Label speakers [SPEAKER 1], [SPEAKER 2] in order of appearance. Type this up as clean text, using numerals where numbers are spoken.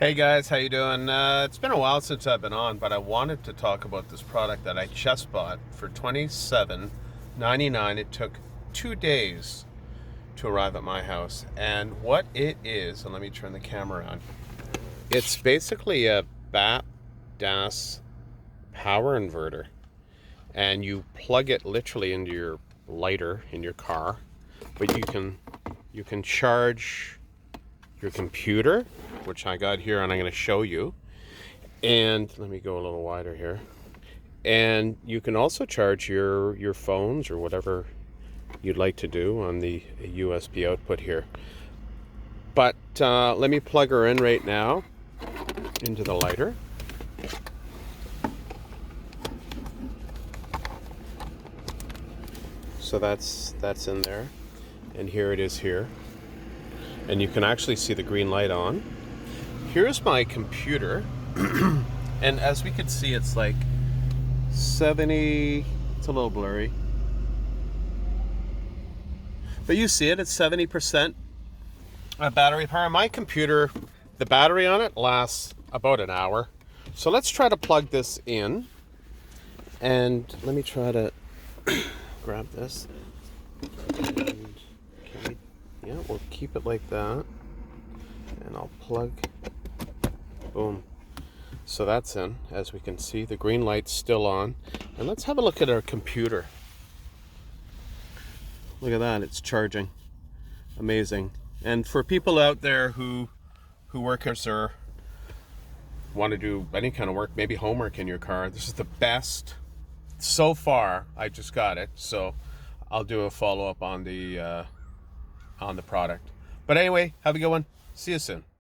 [SPEAKER 1] Hey guys, how you doing? It's been a while since I've been on, but I wanted to talk about this product that I just bought for $27.99. It took 2 days to arrive at my house, and what it is, and let me turn the camera on. It's basically a Bapdas power inverter, and you plug it literally into your lighter in your car, but you can charge your computer, which I got here and I'm going to show you. And let me go a little wider here. And you can also charge your phones or whatever you'd like to do on the USB output here. But let me plug her in right now into the lighter. So that's in there, and here it is here. And you can actually see the green light on. Here's my computer. And as we can see, it's like 70, it's a little blurry. But you see it, it's 70% battery power. My computer, the battery on it lasts about an hour. So let's try to plug this in. And let me try to grab this. And yeah, we'll keep it like that. And I'll plug, boom. So that's in, as we can see, the green light's still on. And let's have a look at our computer. Look at that, it's charging. Amazing. And for people out there who work or want to do any kind of work, maybe homework in your car, this is the best so far. I just got it, so I'll do a follow-up on the product. But anyway, have a good one. See you soon.